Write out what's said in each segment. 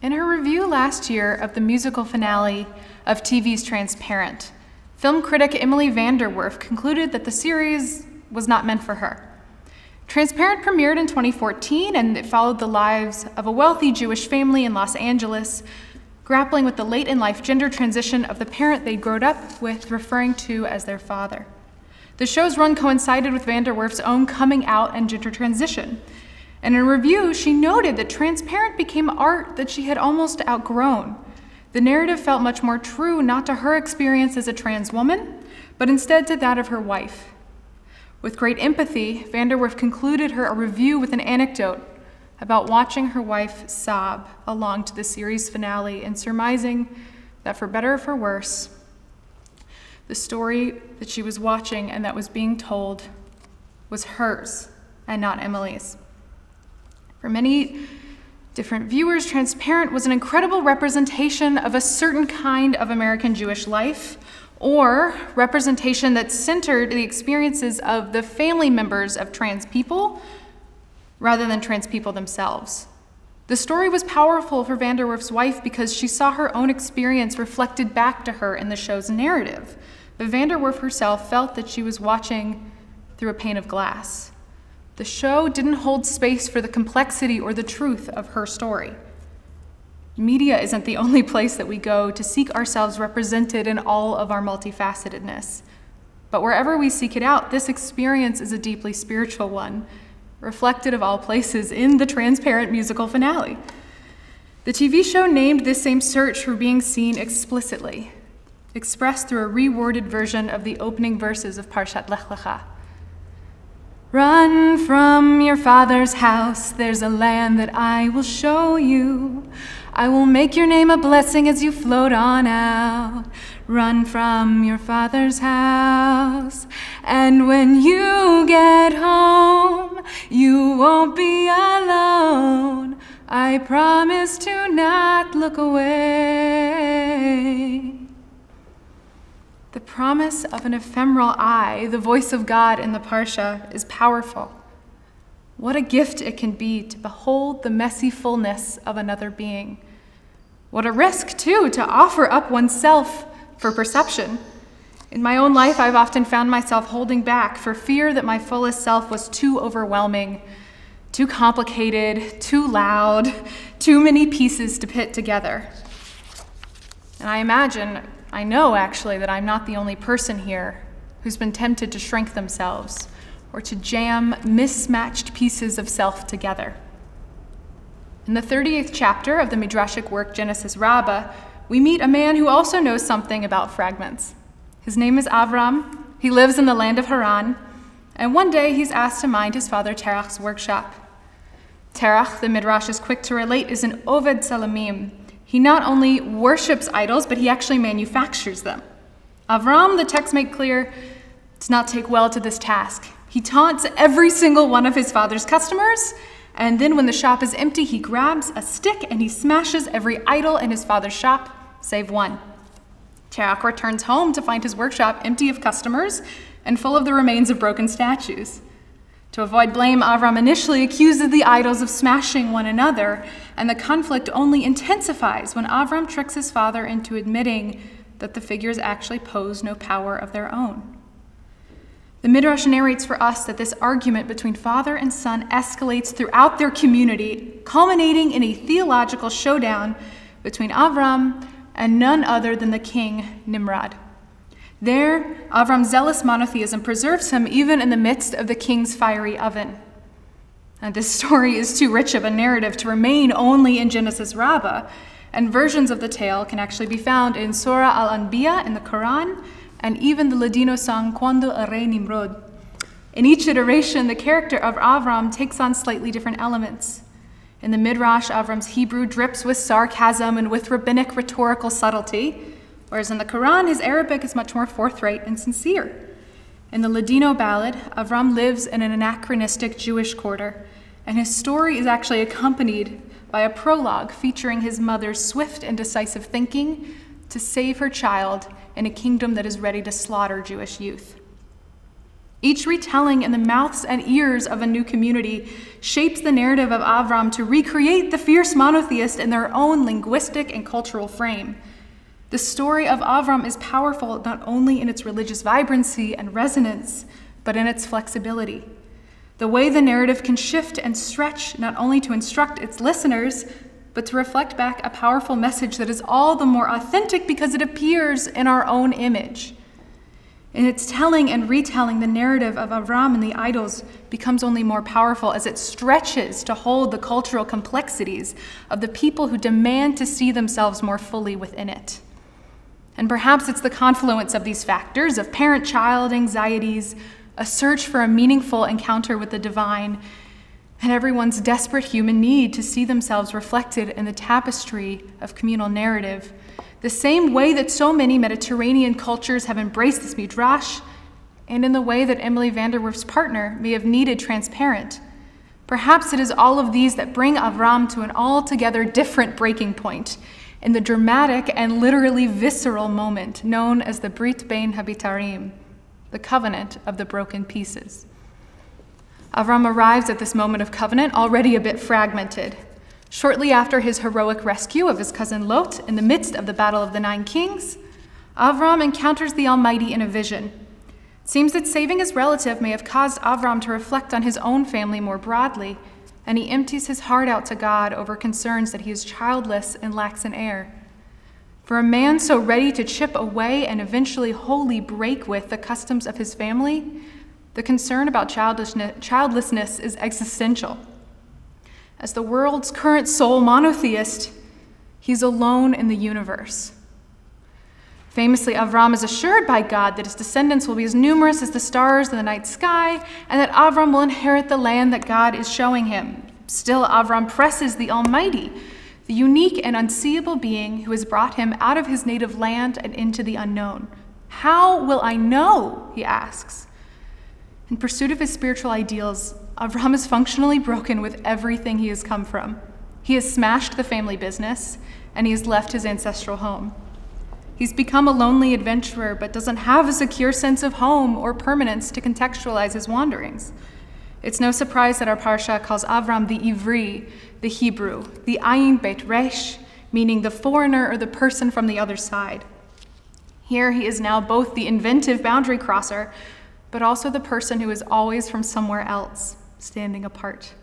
In her review last year of the musical finale of TV's Transparent, film critic Emily Vanderwerf concluded that the series was not meant for her. Transparent premiered in 2014, and it followed the lives of a wealthy Jewish family in Los Angeles, grappling with the late-in-life gender transition of the parent they'd grown up with, referring to as their father. The show's run coincided with Vanderwerf's own coming out and gender transition. And in a review, she noted that Transparent became art that she had almost outgrown. The narrative felt much more true, not to her experience as a trans woman, but instead to that of her wife. With great empathy, Vanderwerf concluded her review with an anecdote about watching her wife sob along to the series finale and surmising that for better or for worse, the story that she was watching and that was being told was hers and not Emily's. For many different viewers, Transparent was an incredible representation of a certain kind of American Jewish life, or representation that centered the experiences of the family members of trans people rather than trans people themselves. The story was powerful for Vanderwerf's wife because she saw her own experience reflected back to her in the show's narrative, but Vanderwerf herself felt that she was watching through a pane of glass. The show didn't hold space for the complexity or the truth of her story. Media isn't the only place that we go to seek ourselves represented in all of our multifacetedness. But wherever we seek it out, this experience is a deeply spiritual one, reflected of all places in the Transparent musical finale. The TV show named this same search for being seen explicitly, expressed through a reworded version of the opening verses of Parshat Lech Lecha. Run from your father's house, there's a land that I will show you. I will make your name a blessing as you float on out. Run from your father's house, and when you get home, you won't be alone. I promise to not look away. The promise of an ephemeral I, the voice of God in the Parsha, is powerful. What a gift it can be to behold the messy fullness of another being. What a risk, too, to offer up oneself for perception. In my own life, I've often found myself holding back for fear that my fullest self was too overwhelming, too complicated, too loud, too many pieces to put together. And I know actually that I'm not the only person here who's been tempted to shrink themselves or to jam mismatched pieces of self together. In the 38th chapter of the Midrashic work Genesis Rabbah, we meet a man who also knows something about fragments. His name is Avram. He lives in the land of Haran, and one day he's asked to mind his father Terach's workshop. Terach, the Midrash is quick to relate, is an Oved Salamim. He not only worships idols, but he actually manufactures them. Avram, the text made clear, does not take well to this task. He taunts every single one of his father's customers, and then when the shop is empty, he grabs a stick and he smashes every idol in his father's shop, save one. Terach returns home to find his workshop empty of customers and full of the remains of broken statues. To avoid blame, Avram initially accuses the idols of smashing one another, and the conflict only intensifies when Avram tricks his father into admitting that the figures actually pose no power of their own. The Midrash narrates for us that this argument between father and son escalates throughout their community, culminating in a theological showdown between Avram and none other than the king Nimrod. There, Avram's zealous monotheism preserves him even in the midst of the king's fiery oven. And this story is too rich of a narrative to remain only in Genesis Rabbah, and versions of the tale can actually be found in Surah Al-Anbiya in the Quran, and even the Ladino song Cuando el Rey Nimrod. In each iteration, the character of Avram takes on slightly different elements. In the Midrash, Avram's Hebrew drips with sarcasm and with rabbinic rhetorical subtlety, whereas in the Quran, his Arabic is much more forthright and sincere. In the Ladino ballad, Avram lives in an anachronistic Jewish quarter, and his story is actually accompanied by a prologue featuring his mother's swift and decisive thinking to save her child in a kingdom that is ready to slaughter Jewish youth. Each retelling in the mouths and ears of a new community shapes the narrative of Avram to recreate the fierce monotheist in their own linguistic and cultural frame. The story of Avram is powerful not only in its religious vibrancy and resonance, but in its flexibility. The way the narrative can shift and stretch not only to instruct its listeners, but to reflect back a powerful message that is all the more authentic because it appears in our own image. In its telling and retelling, the narrative of Avram and the idols becomes only more powerful as it stretches to hold the cultural complexities of the people who demand to see themselves more fully within it. And perhaps it's the confluence of these factors, of parent-child anxieties, a search for a meaningful encounter with the divine, and everyone's desperate human need to see themselves reflected in the tapestry of communal narrative, the same way that so many Mediterranean cultures have embraced this midrash, and in the way that Emily van der Werf's partner may have needed transparent. Perhaps it is all of these that bring Avram to an altogether different breaking point in the dramatic and literally visceral moment known as the Brit Bein Habitarim, the covenant of the broken pieces. Avram arrives at this moment of covenant already a bit fragmented. Shortly after his heroic rescue of his cousin Lot in the midst of the Battle of the Nine Kings, Avram encounters the Almighty in a vision. It seems that saving his relative may have caused Avram to reflect on his own family more broadly, and he empties his heart out to God over concerns that he is childless and lacks an heir. For a man so ready to chip away and eventually wholly break with the customs of his family, the concern about childlessness is existential. As the world's current sole monotheist, he's alone in the universe. Famously, Avram is assured by God that his descendants will be as numerous as the stars in the night sky, and that Avram will inherit the land that God is showing him. Still, Avram presses the Almighty, the unique and unseeable being who has brought him out of his native land and into the unknown. How will I know? He asks. In pursuit of his spiritual ideals, Avram is functionally broken with everything he has come from. He has smashed the family business, and he has left his ancestral home. He's become a lonely adventurer, but doesn't have a secure sense of home or permanence to contextualize his wanderings. It's no surprise that our parsha calls Avram the Ivri, the Hebrew, the Ayin Bet Resh, meaning the foreigner or the person from the other side. Here he is now both the inventive boundary crosser, but also the person who is always from somewhere else, standing apart.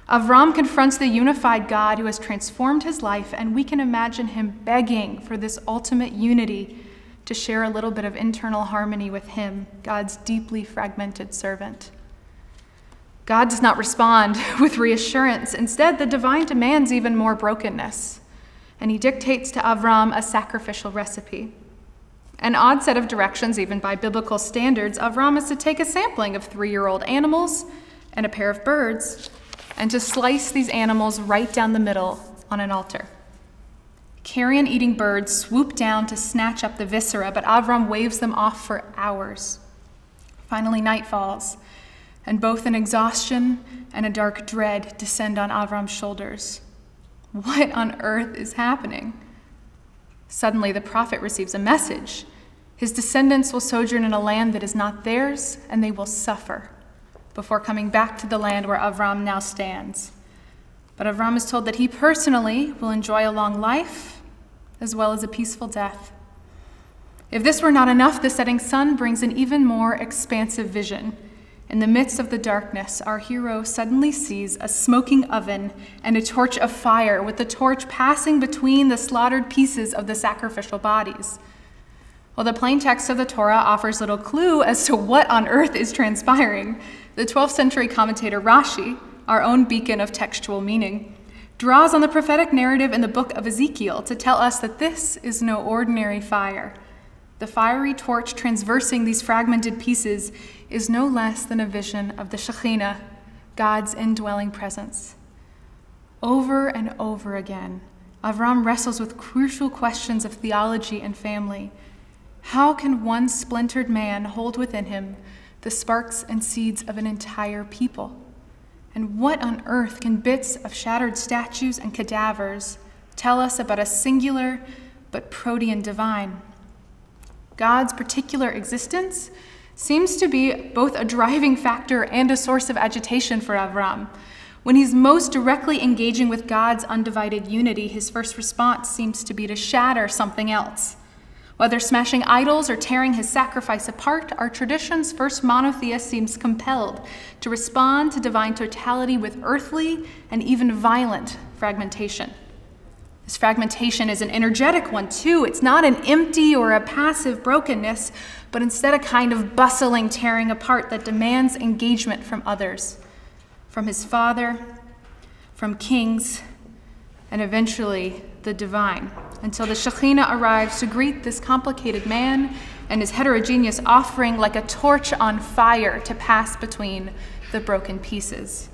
Avram confronts the unified God who has transformed his life, and we can imagine him begging for this ultimate unity to share a little bit of internal harmony with him, God's deeply fragmented servant. God does not respond with reassurance. Instead, the divine demands even more brokenness, and he dictates to Avram a sacrificial recipe. An odd set of directions, even by biblical standards. Avram is to take a sampling of 3-year-old animals and a pair of birds, and to slice these animals right down the middle on an altar. Carrion-eating birds swoop down to snatch up the viscera, but Avram waves them off for hours. Finally, night falls, and both an exhaustion and a dark dread descend on Avram's shoulders. What on earth is happening? Suddenly, the prophet receives a message. His descendants will sojourn in a land that is not theirs, and they will suffer before coming back to the land where Avram now stands. But Avram is told that he personally will enjoy a long life as well as a peaceful death. If this were not enough, the setting sun brings an even more expansive vision. In the midst of the darkness, our hero suddenly sees a smoking oven and a torch of fire, with the torch passing between the slaughtered pieces of the sacrificial bodies. While the plain text of the Torah offers little clue as to what on earth is transpiring, the 12th century commentator Rashi, our own beacon of textual meaning, draws on the prophetic narrative in the book of Ezekiel to tell us that this is no ordinary fire. The fiery torch transversing these fragmented pieces is no less than a vision of the Shekhinah, God's indwelling presence. Over and over again, Avram wrestles with crucial questions of theology and family. How can one splintered man hold within him the sparks and seeds of an entire people? And what on earth can bits of shattered statues and cadavers tell us about a singular but protean divine? God's particular existence seems to be both a driving factor and a source of agitation for Avram. When he's most directly engaging with God's undivided unity, his first response seems to be to shatter something else. Whether smashing idols or tearing his sacrifice apart, our tradition's first monotheist seems compelled to respond to divine totality with earthly and even violent fragmentation. This fragmentation is an energetic one, too. It's not an empty or a passive brokenness, but instead a kind of bustling tearing apart that demands engagement from others, from his Father, from kings, and eventually the divine, until the Shekhinah arrives to greet this complicated man and his heterogeneous offering like a torch on fire to pass between the broken pieces.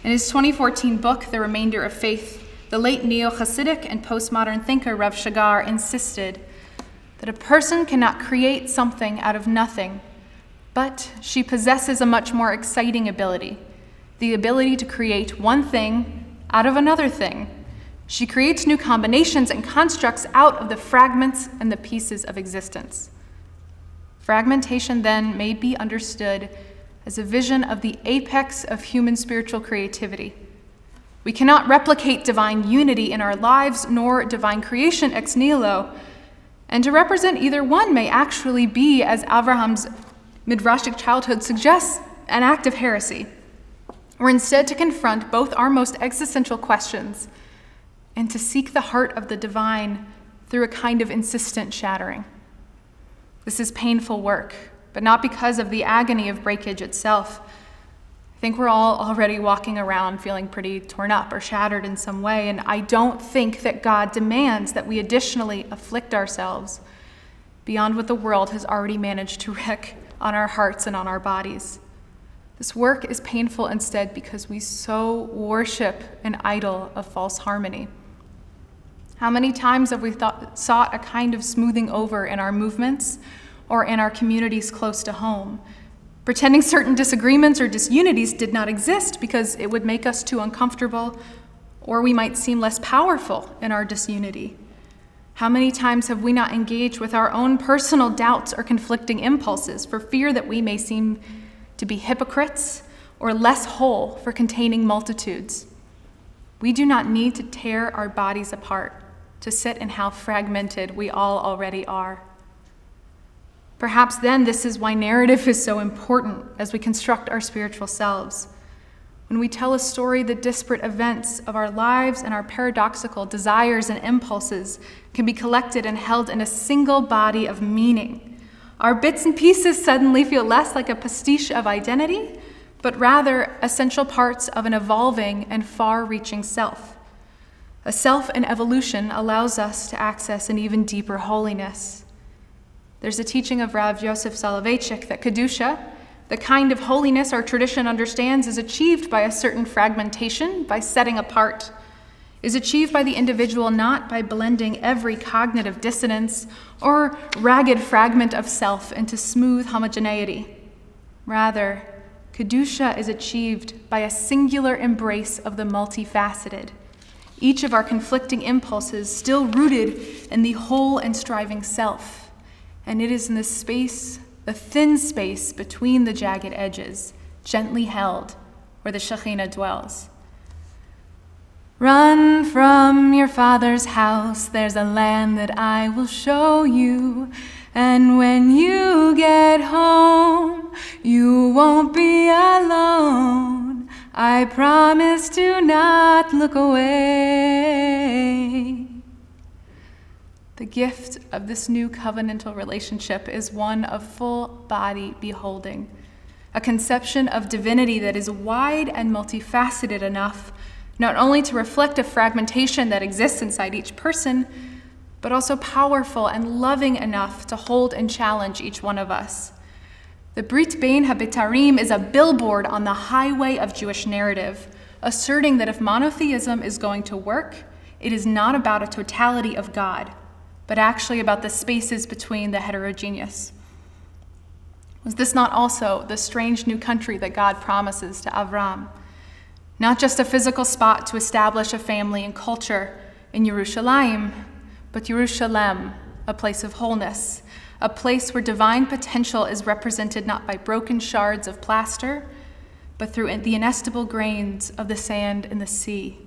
In his 2014 book, The Remainder of Faith, the late neo-Hasidic and postmodern thinker Rav Shagar insisted that a person cannot create something out of nothing, but she possesses a much more exciting ability, the ability to create one thing out of another thing. She creates new combinations and constructs out of the fragments and the pieces of existence. Fragmentation, then, may be understood as a vision of the apex of human spiritual creativity. We cannot replicate divine unity in our lives, nor divine creation ex nihilo, and to represent either one may actually be, as Avraham's midrashic childhood suggests, an act of heresy, or instead to confront both our most existential questions and to seek the heart of the divine through a kind of insistent shattering. This is painful work, but not because of the agony of breakage itself. I think we're all already walking around feeling pretty torn up or shattered in some way, and I don't think that God demands that we additionally afflict ourselves beyond what the world has already managed to wreak on our hearts and on our bodies. This work is painful instead because we so worship an idol of false harmony. How many times have we sought a kind of smoothing over in our movements or in our communities close to home, pretending certain disagreements or disunities did not exist because it would make us too uncomfortable, or we might seem less powerful in our disunity? How many times have we not engaged with our own personal doubts or conflicting impulses for fear that we may seem to be hypocrites or less whole for containing multitudes? We do not need to tear our bodies apart to sit in how fragmented we all already are. Perhaps then this is why narrative is so important as we construct our spiritual selves. When we tell a story, the disparate events of our lives and our paradoxical desires and impulses can be collected and held in a single body of meaning. Our bits and pieces suddenly feel less like a pastiche of identity, but rather essential parts of an evolving and far-reaching self. A self in evolution allows us to access an even deeper holiness. There's a teaching of Rav Yosef Soloveitchik that Kedusha, the kind of holiness our tradition understands, is achieved by a certain fragmentation, by setting apart, is achieved by the individual not by blending every cognitive dissonance or ragged fragment of self into smooth homogeneity. Rather, Kedusha is achieved by a singular embrace of the multifaceted, each of our conflicting impulses still rooted in the whole and striving self. And it is in this space, the thin space between the jagged edges, gently held, where the Shekhinah dwells. Run from your father's house, there's a land that I will show you. And when you get home, you won't be alone. I promise to not look away. The gift of this new covenantal relationship is one of full body beholding, a conception of divinity that is wide and multifaceted enough not only to reflect a fragmentation that exists inside each person, but also powerful and loving enough to hold and challenge each one of us. The Brit Bein HaBetarim is a billboard on the highway of Jewish narrative, asserting that if monotheism is going to work, it is not about a totality of God, but actually about the spaces between the heterogeneous. Was this not also the strange new country that God promises to Avram? Not just a physical spot to establish a family and culture in Yerushalayim, but Yerushalem, a place of wholeness, a place where divine potential is represented not by broken shards of plaster, but through the inestimable grains of the sand in the sea.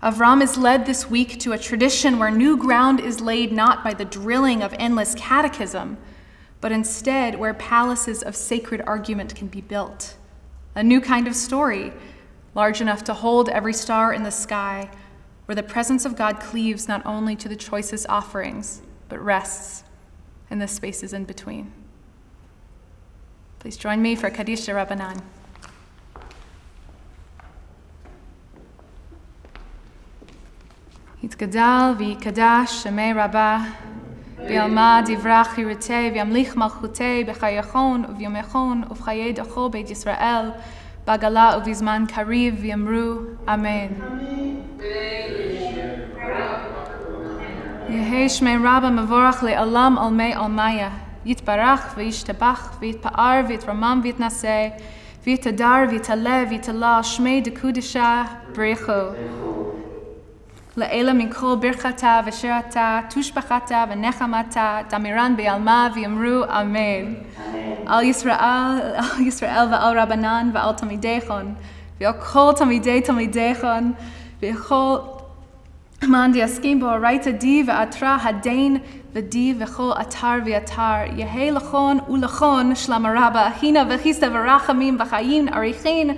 Avram is led this week to a tradition where new ground is laid not by the drilling of endless catechism, but instead where palaces of sacred argument can be built. A new kind of story, large enough to hold every star in the sky, where the presence of God cleaves not only to the choicest offerings, but rests in the spaces in between. Please join me for Kaddish Rabbanan. יתגדל ויקדש שמי רבה, וילמד יברח חירותי וימליך מלכותי בחייכון וביומכון ובחיי דחו בית ישראל, בעגלה ובזמן קריב ויאמרו אמן. יהי שמי רבה מבורך לעולם עולמי עולמיה, יתברך וישתבח ויתפאר ויתרומם ויתנשא, ויתהדר ויתעלה ויתהלל שמי דקודשה בריחו. לאלה מכל ברכתה ושירתה, תושבחתה ונחמתה, דמירן בעלמה ויאמרו אמן. על ישראל ועל רבנן ועל תלמידיכון, ועל כל תלמידיכון, וכל מאן דיסקים בו רייתא די ואתרא הדין ודי וכל אתר ואתר, יהי לכון ולכון שלמה רבה, הינה וחיסטה ורחמים וחיים אריכין,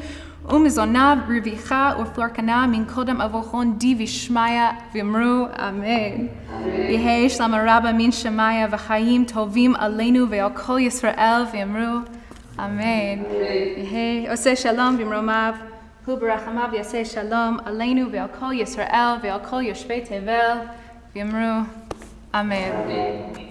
ומזונה רוויחה ופלורקנה מן קודם אבוכון די ושמיה ואמרו אמן. יהי שלמה רבה מן שמיה וחיים טובים עלינו ועל כל ישראל ואמרו אמן. יהי עושה שלום במרומיו, הוא ברחמיו יעשה שלום עלינו ועל כל ישראל ועל כל יושבי תבל ואמרו אמן.